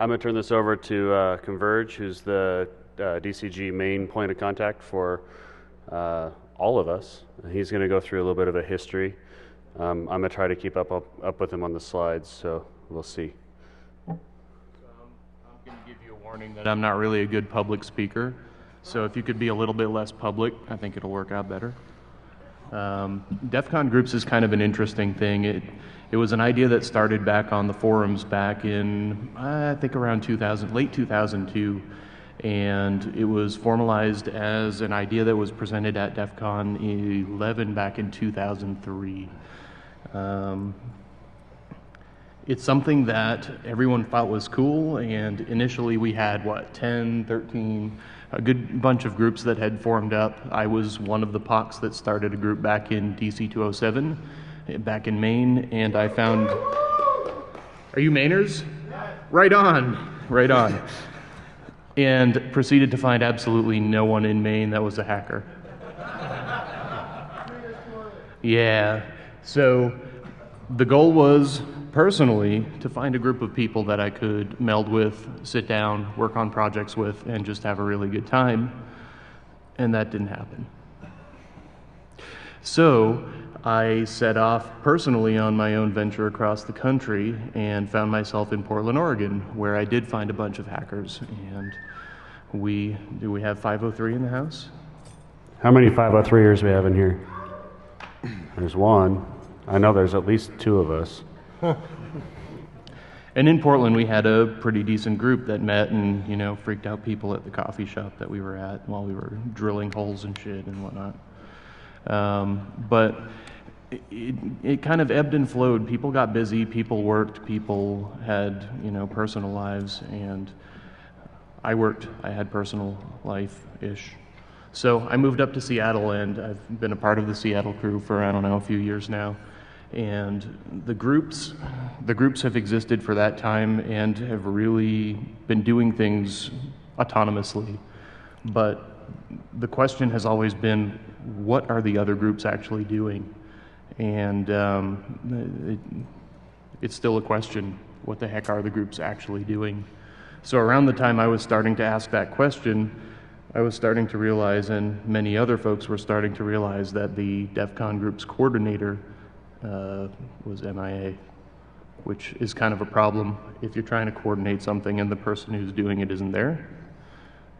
I'm going to turn this over to Converge, who's the DCG main point of contact for all of us. He's going to go through a little bit of a history. I'm going to try to keep up with him on the slides, so we'll see. I'm going to give you a warning that I'm not really a good public speaker, so if you could be a little bit less public, I think it'll work out better. Defcon groups is kind of an interesting thing. It was an idea that started back on the forums back in, I think around late 2002, and it was formalized as an idea that was presented at Defcon 11 back in 2003. It's something that everyone thought was cool, and initially we had, 10, 13, a good bunch of groups that had formed up. I was one of the POCs that started a group back in DC 207, back in Maine, and I found... Are you Mainers? Right on, right on. And proceeded to find absolutely no one in Maine that was a hacker. Yeah, so the goal was, personally, to find a group of people that I could meld with, sit down, work on projects with, and just have a really good time, and that didn't happen. So I set off personally on my own venture across the country and found myself in Portland, Oregon, where I did find a bunch of hackers. And do we have 503 in the house? How many 503ers we have in here? There's one. I know there's at least two of us. And in Portland, we had a pretty decent group that met and, freaked out people at the coffee shop that we were at while we were drilling holes and shit and whatnot. But it kind of ebbed and flowed. People got busy, people worked, people had, personal lives, and I worked. I had personal life-ish. So I moved up to Seattle, and I've been a part of the Seattle crew for, a few years now. And the groups have existed for that time and have really been doing things autonomously. But the question has always been, what are the other groups actually doing? And it's still a question, what the heck are the groups actually doing? So around the time I was starting to ask that question, I was starting to realize, and many other folks were starting to realize, that the Defcon group's coordinator was MIA, which is kind of a problem if you're trying to coordinate something and the person who's doing it isn't there.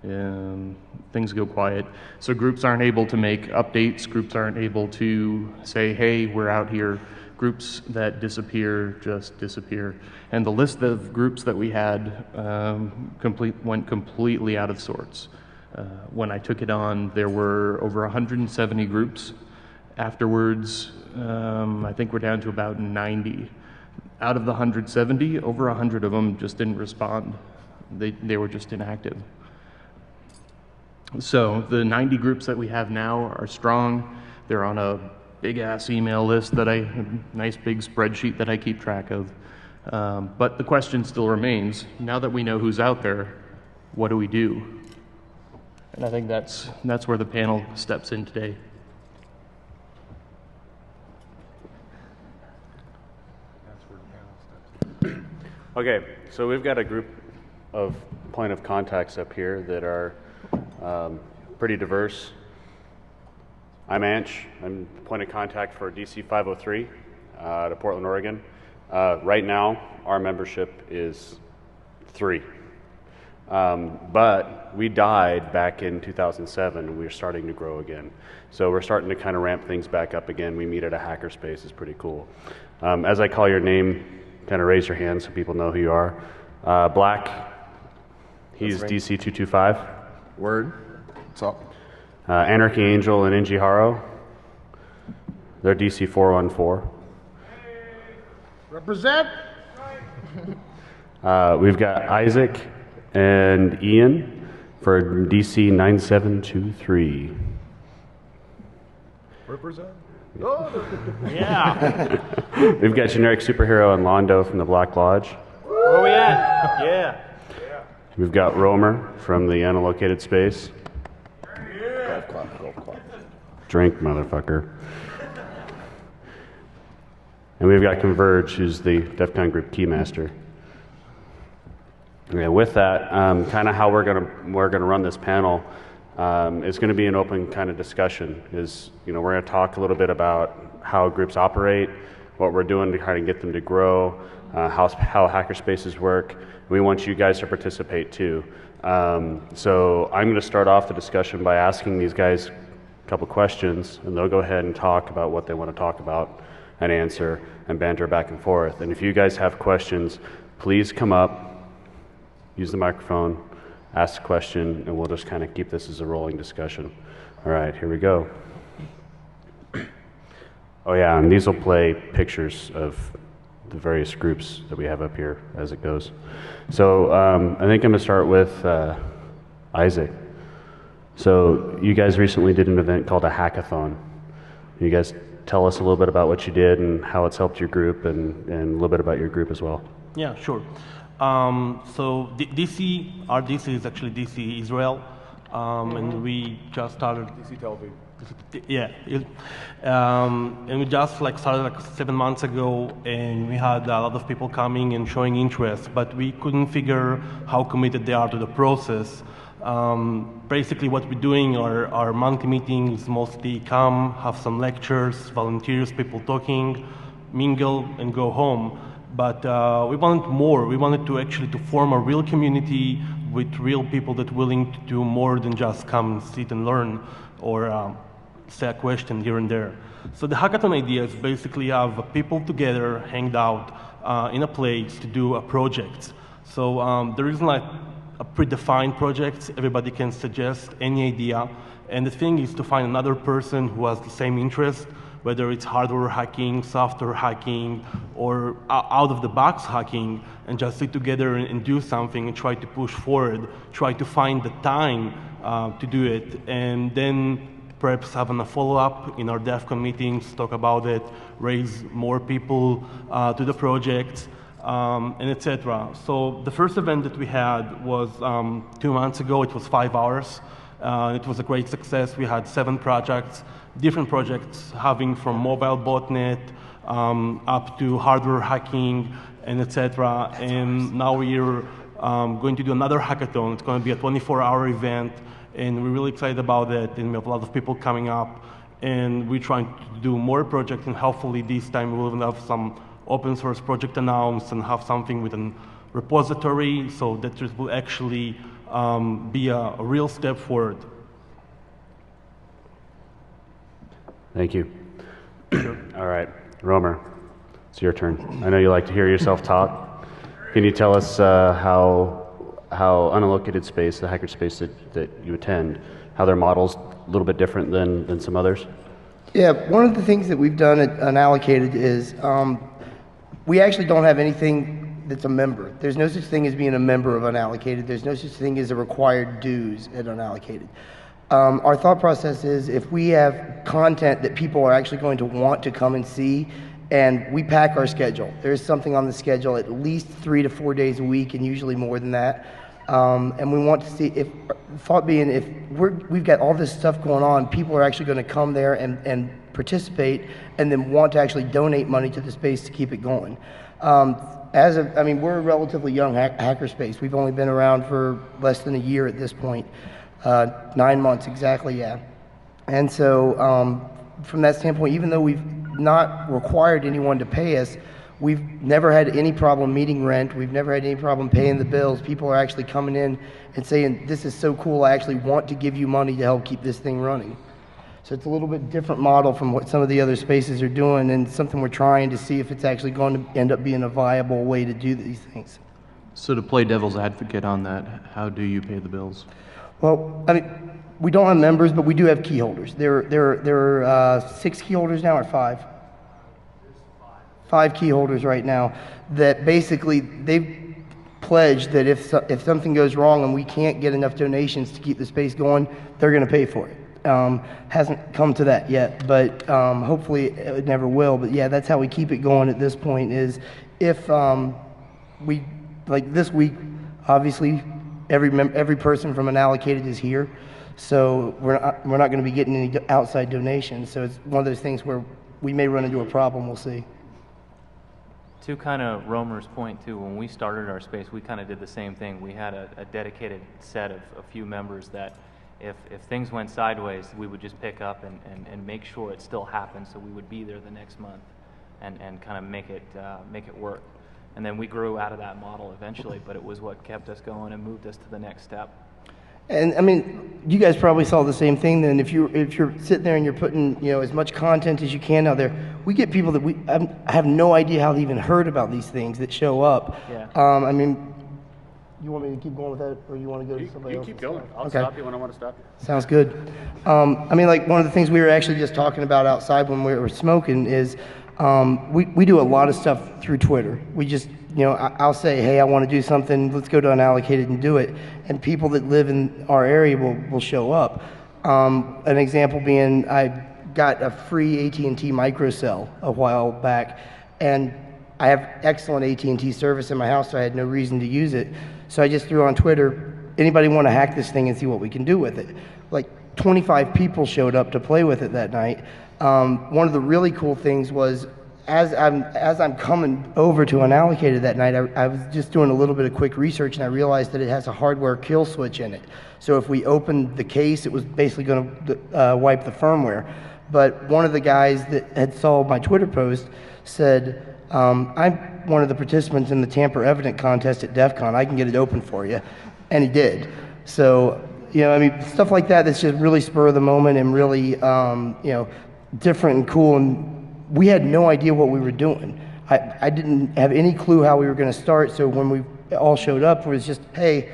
And things go quiet. So groups aren't able to make updates, groups aren't able to say, hey, we're out here. Groups that disappear just disappear. And the list of groups that we had went completely out of sorts. When I took it on, there were over 170 groups. Afterwards, I think we're down to about 90. Out of the 170, over 100 of them just didn't respond. They were just inactive. So the 90 groups that we have now are strong. They're on a big-ass email list a nice big spreadsheet that I keep track of. But the question still remains, now that we know who's out there, what do we do? And I think that's where the panel steps in today. Okay, so we've got a group of point of contacts up here that are pretty diverse. I'm Anch. I'm point of contact for DC 503 out of Portland, Oregon. Right now, our membership is 3. But we died back in 2007, and we're starting to grow again. So we're starting to kind of ramp things back up again. We meet at a Hackerspace. It's pretty cool. As I call your name, kind of raise your hand so people know who you are. Black, he's right. DC 225. Word. What's up? Anarchy Angel and Inji Haro, they're DC 414. Represent. We've got Isaac and Ian for DC 9723. Represent. Yeah. We've got Generic Superhero and Londo from the Black Lodge. Where we at? Yeah. We've got Romer from the Unallocated Space. Drink, motherfucker. And we've got Converge, who's the Defcon Group Keymaster. Okay, with that, kind of how we're gonna run this panel is going to be an open kind of discussion. We're going to talk a little bit about how groups operate, what we're doing to kind of get them to grow, how hackerspaces work. We want you guys to participate too. So I'm going to start off the discussion by asking these guys a couple questions, and they'll go ahead and talk about what they want to talk about and answer and banter back and forth. And if you guys have questions, please come up, use the microphone, ask a question, and we'll just kind of keep this as a rolling discussion. All right, here we go. Oh yeah, and these will play pictures of the various groups that we have up here as it goes. So I think I'm going to start with Isaac. So you guys recently did an event called a hackathon. You guys tell us a little bit about what you did and how it's helped your group, and a little bit about your group as well. Yeah, sure. So our DC is actually DC Israel, and we just started. DC Tel Aviv. Yeah, and we just started 7 months ago, and we had a lot of people coming and showing interest, but we couldn't figure how committed they are to the process. Basically, what we're doing are our monthly meetings, mostly come, have some lectures, volunteers, people talking, mingle, and go home. But we wanted more. We wanted to actually form a real community with real people that are willing to do more than just come and sit and learn or say a question here and there. So the hackathon idea is basically have people together, hanged out in a place to do a project. So there isn't a predefined project. Everybody can suggest any idea. And the thing is to find another person who has the same interest, whether it's hardware hacking, software hacking, or out-of-the-box hacking, and just sit together and do something and try to push forward, try to find the time to do it, and then perhaps having a follow-up in our Defcon meetings, talk about it, raise more people to the project, and etc. So the first event that we had was 2 months ago. It was 5 hours. It was a great success. We had 7 projects, different projects, having from mobile botnet up to hardware hacking, and etc. And now we're going to do another hackathon. It's going to be a 24-hour event, and we're really excited about it. And we have a lot of people coming up, and we're trying to do more projects. And hopefully this time we'll have some open source project announced and have something with a repository, so that this will actually be a real step forward. Thank you. All right, Romer, it's your turn. I know you like to hear yourself talk. Can you tell us how unallocated space, the hackerspace that you attend, how their model's a little bit different than some others? Yeah, one of the things that we've done at Unallocated is we actually don't have anything that's a member. There's no such thing as being a member of Unallocated. There's no such thing as a required dues at Unallocated. Our thought process is if we have content that people are actually going to want to come and see, and we pack our schedule. There's something on the schedule at least 3 to 4 days a week, and usually more than that. And we want to see, if thought being, if we've got all this stuff going on, people are actually going to come there and participate, and then want to actually donate money to the space to keep it going. We're a relatively young hackerspace. We've only been around for less than a year at this point. 9 months exactly, yeah. And so from that standpoint, even though we've not required anyone to pay us, we've never had any problem meeting rent. We've never had any problem paying the bills. People are actually coming in and saying, this is so cool, I actually want to give you money to help keep this thing running. So it's a little bit different model from what some of the other spaces are doing, and something we're trying to see if it's actually going to end up being a viable way to do these things. So to play devil's advocate on that, how do you pay the bills? Well, we don't have members, but we do have key holders. There are 6 key holders now, or 5? 5 key holders right now that basically they've pledged that if something goes wrong and we can't get enough donations to keep the space going, they're going to pay for it. Hasn't come to that yet, but hopefully it never will. But yeah, that's how we keep it going at this point. Is if we, like this week, obviously every person from Unallocated is here, so we're not going to be getting any outside donations. So it's one of those things where we may run into a problem. We'll see. To kind of Romer's point too, when we started our space, we kind of did the same thing. We had a dedicated set of a few members that if things went sideways, we would just pick up and make sure it still happened, so we would be there the next month and kind of make it work. And then we grew out of that model eventually, but it was what kept us going and moved us to the next step. And I mean, you guys probably saw the same thing then. If you're sitting there and you're putting, you know, as much content as you can out there, we get people that I have no idea how they even heard about these things that show up. Yeah. I mean, you want me to keep going with that, or you want to go to somebody else? You keep going. I'll Okay. stop you when I want to stop you. Sounds good. I mean, like one of the things we were actually just talking about outside when we were smoking is we do a lot of stuff through Twitter. We just, you know, I'll say, hey, I want to do something, let's go to Unallocated and do it. And people that live in our area will show up. An example being, I got a free AT&T microcell a while back, and I have excellent AT&T service in my house, so I had no reason to use it. So I just threw on Twitter, anybody want to hack this thing and see what we can do with it? Like 25 people showed up to play with it that night. One of the really cool things was, as I'm coming over to Unallocated that night, I was just doing a little bit of quick research, and I realized that it has a hardware kill switch in it. So if we opened the case, it was basically going to wipe the firmware. But one of the guys that had saw my Twitter post said, I'm one of the participants in the tamper evident contest at Defcon. I can get it open for you. And he did. So, you know, I mean, stuff like that that's just really spur of the moment and really, you know, different and cool. And we had no idea what we were doing. I didn't have any clue how we were going to start. So when we all showed up, it was just, hey,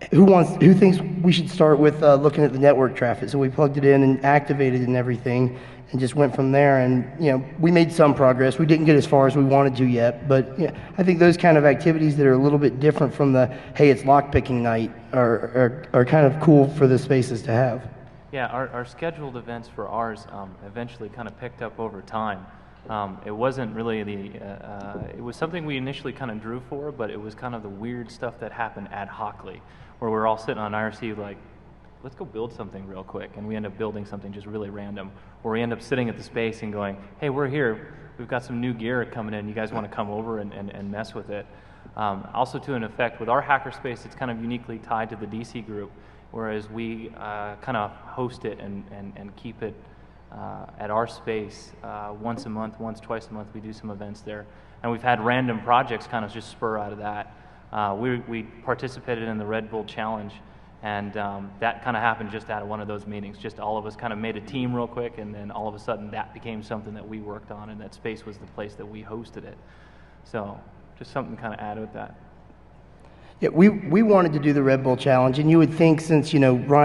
who thinks we should start with looking at the network traffic? So we plugged it in and activated it and everything, and just went from there. And you know, we made some progress. We didn't get as far as we wanted to yet, but you know, I think those kind of activities that are a little bit different from the hey, it's lockpicking night are kind of cool for the spaces to have. Yeah, our scheduled events for ours eventually kind of picked up over time. It wasn't really it was something we initially kind of drew for, but it was kind of the weird stuff that happened ad hocly, where we're all sitting on IRC like, let's go build something real quick, and we end up building something just really random, or we end up sitting at the space and going, hey, we're here, we've got some new gear coming in, you guys want to come over and mess with it. Also to an effect, with our hackerspace, it's kind of uniquely tied to the DC group, whereas we kind of host it and keep it at our space once a month, twice a month. We do some events there, and we've had random projects kind of just spur out of that. We participated in the Red Bull Challenge, and that kind of happened just out of one of those meetings. Just all of us kind of made a team real quick, and then all of a sudden that became something that we worked on, and that space was the place that we hosted it. So just something to kind of add with that. Yeah, we wanted to do the Red Bull Challenge, and you would think, since, you know, Ryan